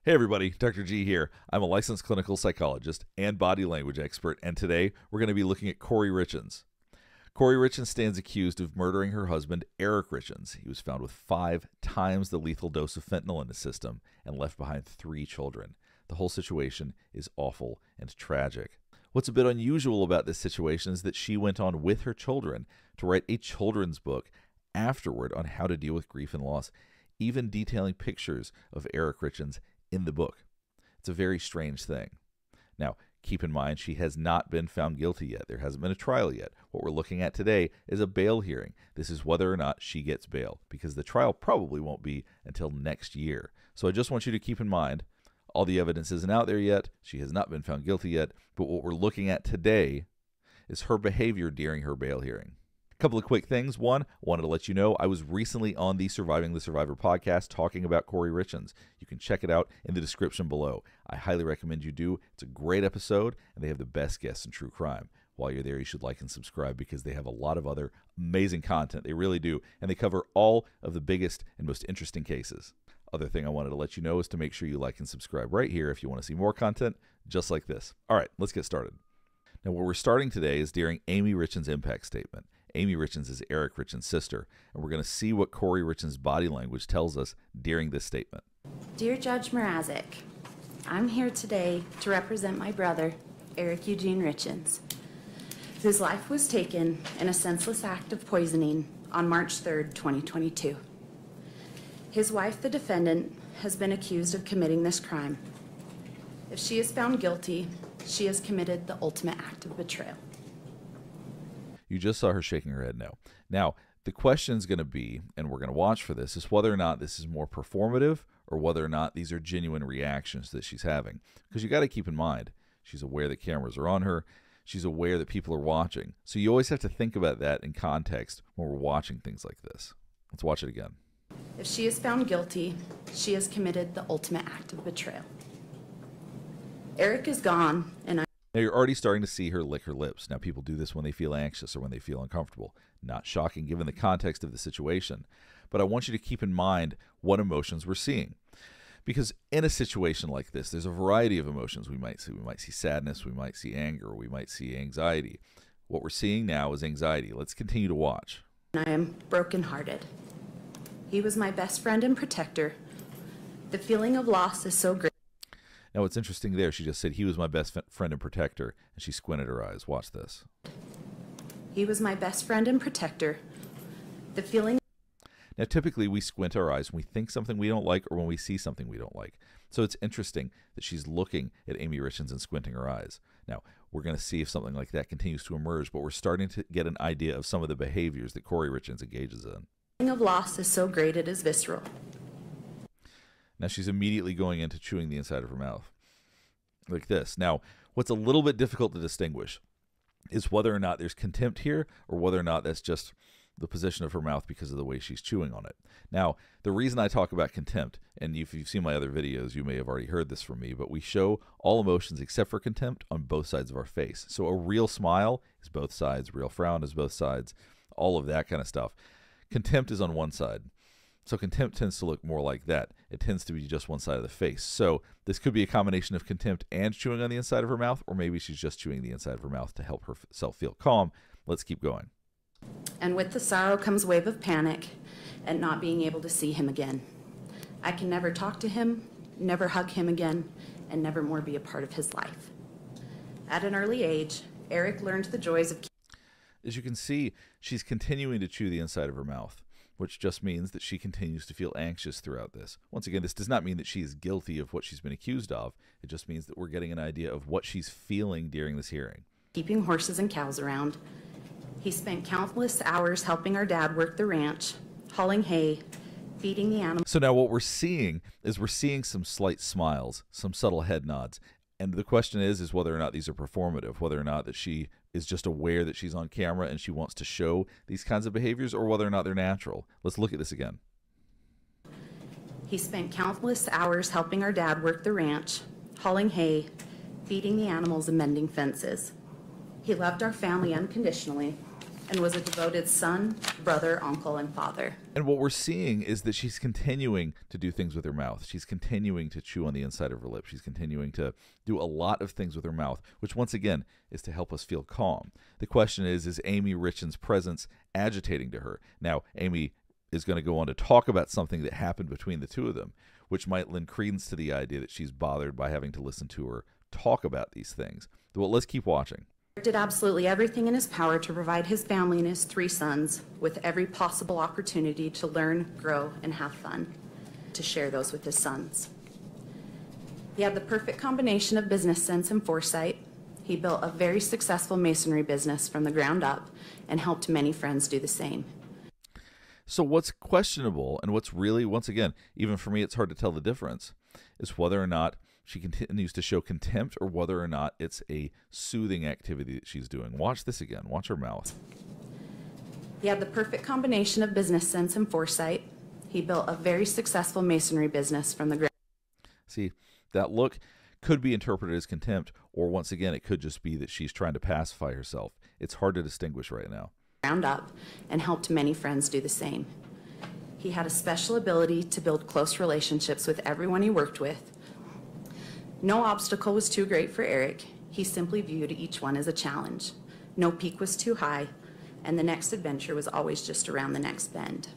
Hey everybody, Dr. G here. I'm a licensed clinical psychologist and body language expert, and today we're going to be looking at Kouri Richins. Kouri Richins stands accused of murdering her husband, Eric Richins. He was found with 5 times the lethal dose of fentanyl in his system and left behind 3 children. The whole situation is awful and tragic. What's a bit unusual about this situation is that she went on with her children to write a children's book afterward on how to deal with grief and loss, even detailing pictures of Eric Richins in the book. It's a very strange thing. Now, keep in mind, she has not been found guilty yet. There hasn't been a trial yet. What we're looking at today is a bail hearing. This is whether or not she gets bail, because the trial probably won't be until next year. So I just want you to keep in mind, all the evidence isn't out there yet. She has not been found guilty yet. But what we're looking at today is her behavior during her bail hearing. A couple of quick things. One, I wanted to let you know I was recently on the Surviving the Survivor podcast talking about Kouri Richins. You can check it out in the description below. I highly recommend you do. It's a great episode, and they have the best guests in true crime. While you're there, you should like and subscribe because they have a lot of other amazing content. They really do, and they cover all of the biggest and most interesting cases. Other thing I wanted to let you know is to make sure you like and subscribe right here if you want to see more content just like this. All right, let's get started. Now, where we're starting today is during Amy Richins' impact statement. Amy Richins is Eric Richins' sister, and we're going to see what Kouri Richins' body language tells us during this statement. Dear Judge Mrazik, I'm here today to represent my brother, Eric Eugene Richins, whose life was taken in a senseless act of poisoning on March 3rd, 2022. His wife, the defendant, has been accused of committing this crime. If she is found guilty, she has committed the ultimate act of betrayal. You just saw her shaking her head no. Now, the question is going to be, and we're going to watch for this, is whether or not this is more performative or whether or not these are genuine reactions that she's having. Because you got to keep in mind, she's aware that cameras are on her. She's aware that people are watching. So you always have to think about that in context when we're watching things like this. Let's watch it again. If she is found guilty, she has committed the ultimate act of betrayal. Eric is gone, and Now, you're already starting to see her lick her lips. Now, people do this when they feel anxious or when they feel uncomfortable. Not shocking given the context of the situation. But I want you to keep in mind what emotions we're seeing. Because in a situation like this, there's a variety of emotions we might see. We might see sadness, we might see anger, we might see anxiety. What we're seeing now is anxiety. Let's continue to watch. I am brokenhearted. He was my best friend and protector. The feeling of loss is so great. Now, what's interesting there, she just said, he was my best friend and protector, and she squinted her eyes. Watch this. He was my best friend and protector. The feeling... Now, typically, we squint our eyes when we think something we don't like or when we see something we don't like. So it's interesting that she's looking at Amy Richins and squinting her eyes. Now, we're going to see if something like that continues to emerge, but we're starting to get an idea of some of the behaviors that Kouri Richins engages in. The feeling of loss is so great it is visceral. Now, she's immediately going into chewing the inside of her mouth, like this. Now, what's a little bit difficult to distinguish is whether or not there's contempt here or whether or not that's just the position of her mouth because of the way she's chewing on it. Now, the reason I talk about contempt, and if you've seen my other videos, you may have already heard this from me, but we show all emotions except for contempt on both sides of our face. So a real smile is both sides, real frown is both sides, all of that kind of stuff. Contempt is on one side. So contempt tends to look more like that. It tends to be just one side of the face. So this could be a combination of contempt and chewing on the inside of her mouth, or maybe she's just chewing the inside of her mouth to help herself feel calm. Let's keep going. And with the sorrow comes a wave of panic at not being able to see him again. I can never talk to him, never hug him again, and never more be a part of his life. At an early age, Eric learned the joys of... As you can see, she's continuing to chew the inside of her mouth, which just means that she continues to feel anxious throughout this. Once again, this does not mean that she is guilty of what she's been accused of. It just means that we're getting an idea of what she's feeling during this hearing. Keeping horses and cows around. He spent countless hours helping our dad work the ranch, hauling hay, feeding the animals. So now what we're seeing is we're seeing some slight smiles, some subtle head nods. And the question is whether or not these are performative, whether or not that she is just aware that she's on camera and she wants to show these kinds of behaviors, or whether or not they're natural. Let's look at this again. He spent countless hours helping our dad work the ranch, hauling hay, feeding the animals, and mending fences. He loved our family unconditionally and was a devoted son, brother, uncle, and father. And what we're seeing is that she's continuing to do things with her mouth. She's continuing to chew on the inside of her lip. She's continuing to do a lot of things with her mouth, which once again is to help us feel calm. The question is Amy Richins' presence agitating to her? Now, Amy is going to go on to talk about something that happened between the two of them, which might lend credence to the idea that she's bothered by having to listen to her talk about these things. Well, let's keep watching. Eric did absolutely everything in his power to provide his family and his 3 sons with every possible opportunity to learn, grow, and have fun, to share those with his sons. He had the perfect combination of business sense and foresight. He built a very successful masonry business from the ground up and helped many friends do the same. So what's questionable, and what's really, once again, even for me it's hard to tell the difference, is whether or not she continues to show contempt or whether or not it's a soothing activity that she's doing. Watch this again. Watch her mouth. He had the perfect combination of business sense and foresight. He built a very successful masonry business from the ground. See, that look could be interpreted as contempt, or once again, it could just be that she's trying to pacify herself. It's hard to distinguish right now. Ground up and helped many friends do the same. He had a special ability to build close relationships with everyone he worked with. No obstacle was too great for Eric. He simply viewed each one as a challenge. No peak was too high, and the next adventure was always just around the next bend.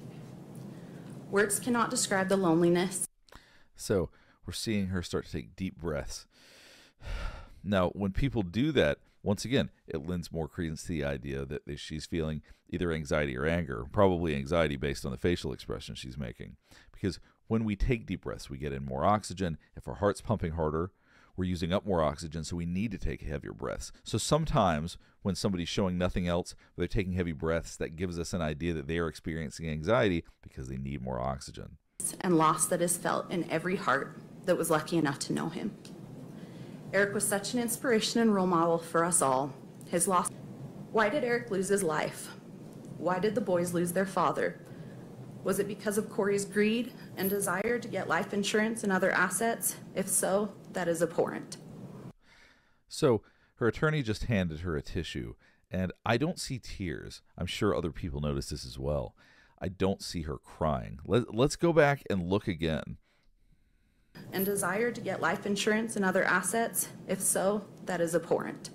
Words cannot describe the loneliness. So we're seeing her start to take deep breaths. Now, when people do that, once again, it lends more credence to the idea that she's feeling either anxiety or anger, probably anxiety based on the facial expression she's making. Because when we take deep breaths, we get in more oxygen. If our heart's pumping harder, we're using up more oxygen, so we need to take heavier breaths. So sometimes when somebody's showing nothing else, they're taking heavy breaths, that gives us an idea that they are experiencing anxiety because they need more oxygen. And loss that is felt in every heart that was lucky enough to know him. Eric was such an inspiration and role model for us all. His loss. Why did Eric lose his life? Why did the boys lose their father? Was it because of Kouri's greed and desire to get life insurance and other assets? If so, that is abhorrent. So her attorney just handed her a tissue, and I don't see tears. I'm sure other people notice this as well. I don't see her crying. Let's go back and look again. And desire to get life insurance and other assets? If so, that is abhorrent.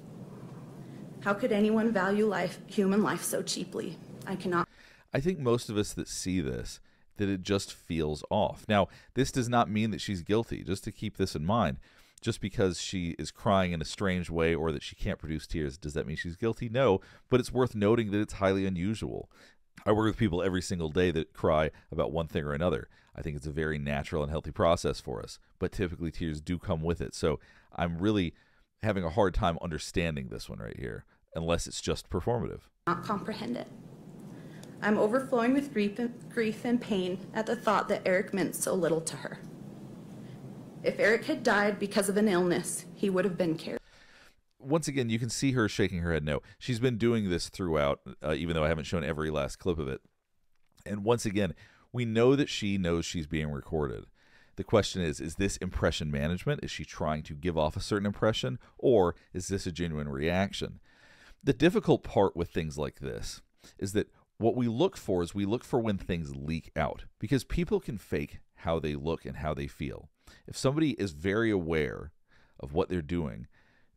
How could anyone value life, human life, so cheaply? I cannot. I think most of us that see this, that it just feels off. Now, this does not mean that she's guilty, just to keep this in mind. Just because she is crying in a strange way or that she can't produce tears, does that mean she's guilty? No, but it's worth noting that it's highly unusual. I work with people every single day that cry about one thing or another. I think it's a very natural and healthy process for us, but typically tears do come with it. So I'm really having a hard time understanding this one right here, unless it's just performative. Not comprehend it. I'm overflowing with grief and pain at the thought that Eric meant so little to her. If Eric had died because of an illness, he would have been cared. Once again, you can see her shaking her head no. She's been doing this throughout, even though I haven't shown every last clip of it. And once again, we know that she knows she's being recorded. The question is this impression management? Is she trying to give off a certain impression, or is this a genuine reaction? The difficult part with things like this is that what we look for is we look for when things leak out, because people can fake how they look and how they feel. If somebody is very aware of what they're doing,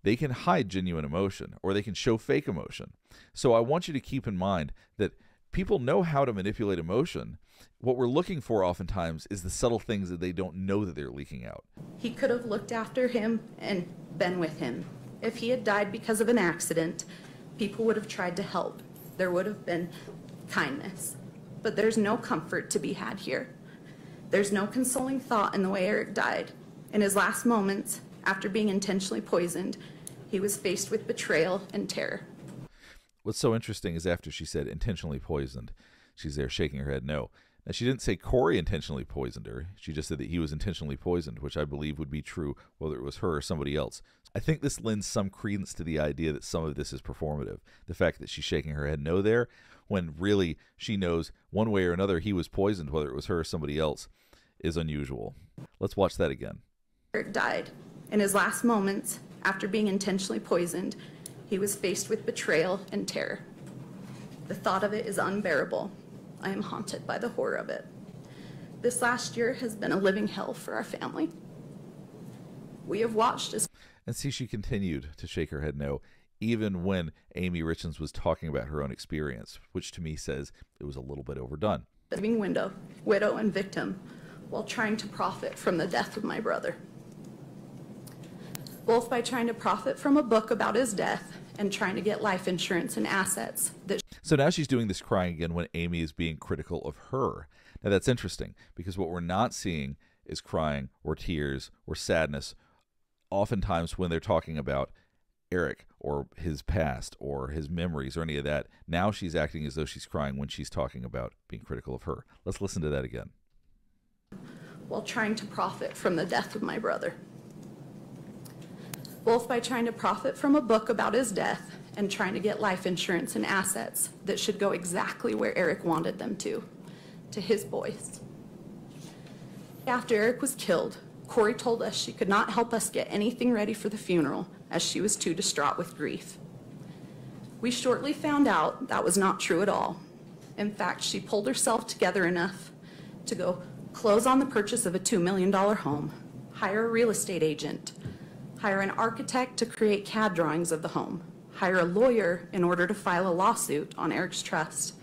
they can hide genuine emotion or they can show fake emotion. So I want you to keep in mind that people know how to manipulate emotion. What we're looking for oftentimes is the subtle things that they don't know that they're leaking out. He could have looked after him and been with him. If he had died because of an accident, people would have tried to help. There would have been kindness. But there's no comfort to be had here. There's no consoling thought in the way Eric died. In his last moments, after being intentionally poisoned, he was faced with betrayal and terror. What's so interesting is after she said intentionally poisoned, she's there shaking her head no. Now, she didn't say Kouri intentionally poisoned her. She just said that he was intentionally poisoned, which I believe would be true whether it was her or somebody else. I think this lends some credence to the idea that some of this is performative. The fact that she's shaking her head no there, when really she knows one way or another he was poisoned, whether it was her or somebody else, is unusual. Let's watch that again. Eric died. In his last moments, after being intentionally poisoned, he was faced with betrayal and terror. The thought of it is unbearable. I am haunted by the horror of it. This last year has been a living hell for our family. We have watched as... And see, she continued to shake her head no, even when Amy Richins was talking about her own experience, which to me says it was a little bit overdone. Living widow and victim, while trying to profit from the death of my brother. Both by trying to profit from a book about his death and trying to get life insurance and assets that... So now she's doing this crying again when Amy is being critical of her. Now that's interesting, because what we're not seeing is crying or tears or sadness oftentimes when they're talking about Eric or his past or his memories or any of that. Now she's acting as though she's crying when she's talking about being critical of her. Let's listen to that again. While trying to profit from the death of my brother. Both by trying to profit from a book about his death and trying to get life insurance and assets that should go exactly where Eric wanted them to his boys. After Eric was killed, Kouri told us she could not help us get anything ready for the funeral as she was too distraught with grief. We shortly found out that was not true at all. In fact, she pulled herself together enough to go close on the purchase of a $2 million home, hire a real estate agent, hire an architect to create CAD drawings of the home, hire a lawyer in order to file a lawsuit on Eric's trust.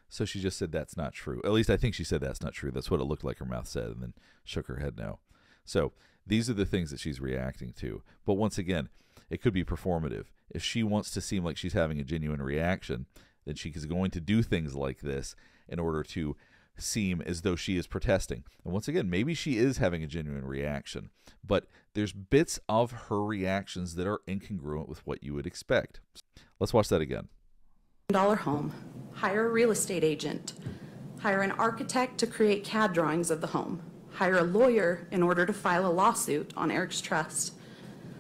So she just said that's not true. At least I think she said that's not true. That's what it looked like her mouth said, and then shook her head no. So these are the things that she's reacting to. But once again, it could be performative. If she wants to seem like she's having a genuine reaction, then she is going to do things like this in order to seem as though she is protesting. And once again, maybe she is having a genuine reaction, but there's bits of her reactions that are incongruent with what you would expect. Let's watch that again. $1 home, hire a real estate agent, hire an architect to create CAD drawings of the home, hire a lawyer in order to file a lawsuit on Eric's trust,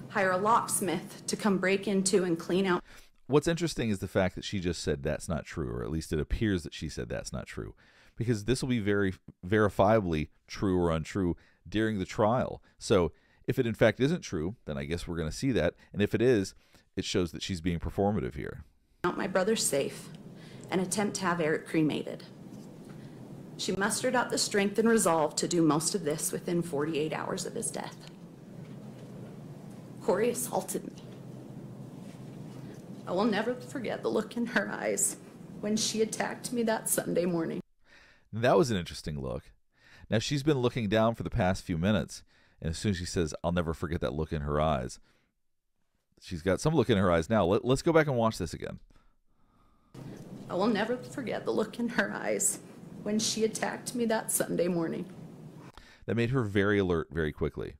hire a locksmith to come break into and clean out. What's interesting is the fact that she just said that's not true, or at least it appears that she said that's not true, because this will be very verifiably true or untrue during the trial. So if it in fact isn't true, then I guess we're going to see that. And if it is, it shows that she's being performative here. Out my brother's safe and attempt to have Eric cremated. She mustered up the strength and resolve to do most of this within 48 hours of his death. Kouri assaulted me. I will never forget the look in her eyes when she attacked me that Sunday morning. That was an interesting look. Now she's been looking down for the past few minutes, and as soon as she says, I'll never forget that look in her eyes, she's got some look in her eyes now. Let's go back and watch this again. I will never forget the look in her eyes when she attacked me that Sunday morning. That made her very alert very quickly.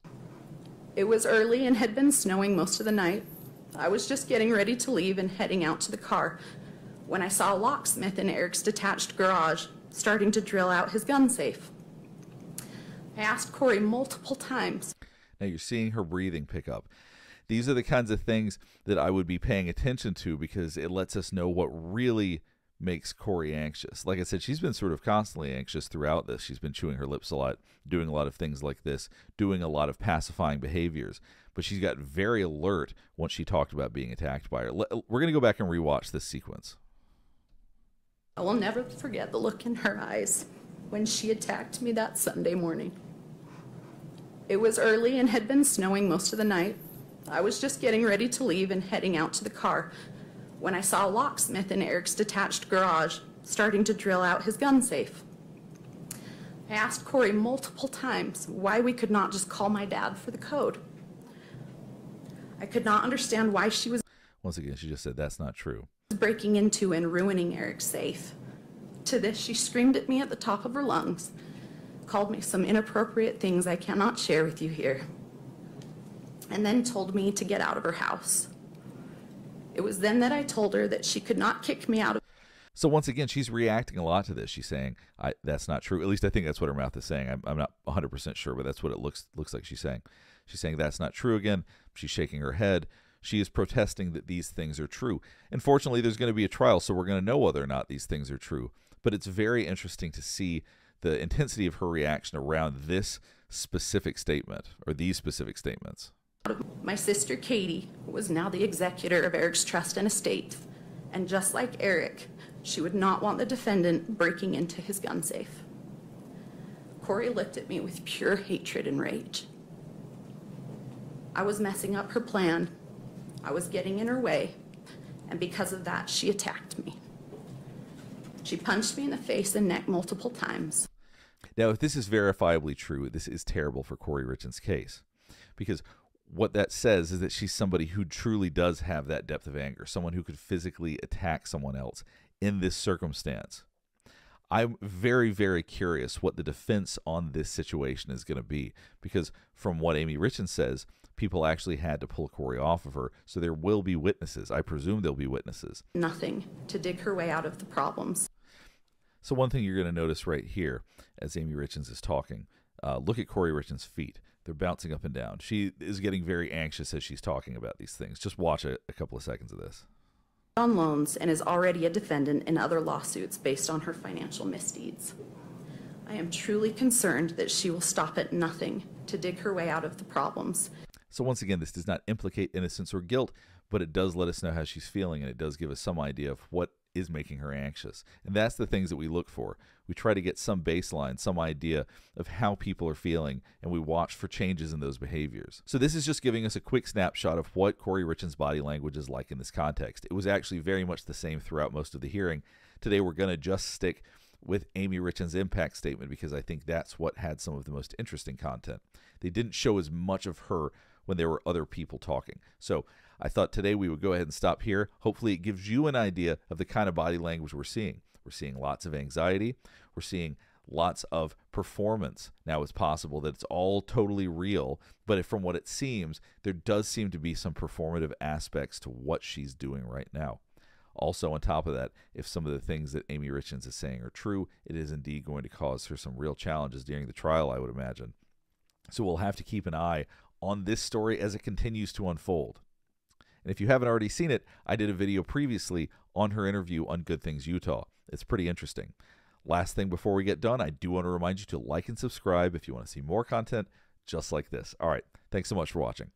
It was early and had been snowing most of the night. I was just getting ready to leave and heading out to the car when I saw a locksmith in Eric's detached garage starting to drill out his gun safe. I asked Kouri multiple times. Now you're seeing her breathing pick up. These are the kinds of things that I would be paying attention to because it lets us know what really makes Kouri anxious. Like I said, she's been sort of constantly anxious throughout this. She's been chewing her lips a lot, doing a lot of things like this, doing a lot of pacifying behaviors. But she's got very alert once she talked about being attacked by her. We're going to go back and rewatch this sequence. I will never forget the look in her eyes when she attacked me that Sunday morning. It was early and had been snowing most of the night. I was just getting ready to leave and heading out to the car when I saw a locksmith in Eric's detached garage starting to drill out his gun safe. I asked Kouri multiple times why we could not just call my dad for the code. I could not understand why she was... Once again, she just said that's not true. ...breaking into and ruining Eric's safe. To this, she screamed at me at the top of her lungs, called me some inappropriate things I cannot share with you here, and then told me to get out of her house. It was then that I told her that she could not kick me out of... So once again, she's reacting a lot to this. She's saying, that's not true. At least I think that's what her mouth is saying. I'm not 100% sure, but that's what it looks like she's saying. She's saying that's not true again. She's shaking her head. She is protesting that these things are true. And fortunately, there's going to be a trial, so we're going to know whether or not these things are true. But it's very interesting to see the intensity of her reaction around this specific statement, or these specific statements. My sister Katie was now the executor of Eric's trust and estate, And just like Eric, she would not want the defendant breaking into his gun safe. Kouri looked at me with pure hatred and rage. I was messing up her plan. I was getting in her way, and because of that, she attacked me. She punched me in the face and neck multiple times. Now, if this is verifiably true, this is terrible for Kouri Richins' case, because what that says is that she's somebody who truly does have that depth of anger, someone who could physically attack someone else in this circumstance. I'm very, very curious what the defense on this situation is going to be, because from what Amy Richins says, people actually had to pull Kouri off of her, so there will be witnesses. I presume there'll be witnesses. Nothing to dig her way out of the problems. So one thing you're going to notice right here as Amy Richins is talking, look at Kouri Richins' feet. They're bouncing up and down. She is getting very anxious as she's talking about these things. Just watch a couple of seconds of this. On loans and is already a defendant in other lawsuits based on her financial misdeeds. I am truly concerned that she will stop at nothing to dig her way out of the problems. So once again, this does not implicate innocence or guilt, but it does let us know how she's feeling, and it does give us some idea of what is making her anxious. And that's the things that we look for. We try to get some baseline, some idea of how people are feeling, and we watch for changes in those behaviors. So this is just giving us a quick snapshot of what Kouri Richins' body language is like in this context. It was actually very much the same throughout most of the hearing. Today we're going to just stick with Amy Richins' impact statement because I think that's what had some of the most interesting content. They didn't show as much of her when there were other people talking. So I thought today we would go ahead and stop here. Hopefully it gives you an idea of the kind of body language we're seeing. We're seeing lots of anxiety. We're seeing lots of performance. Now, it's possible that it's all totally real, but from what it seems, there does seem to be some performative aspects to what she's doing right now. Also, on top of that, if some of the things that Amy Richins is saying are true, it is indeed going to cause her some real challenges during the trial, I would imagine. So we'll have to keep an eye on this story as it continues to unfold. And if you haven't already seen it, I did a video previously on her interview on Good Things Utah. It's pretty interesting. Last thing before we get done, I do want to remind you to like and subscribe if you want to see more content just like this. All right, thanks so much for watching.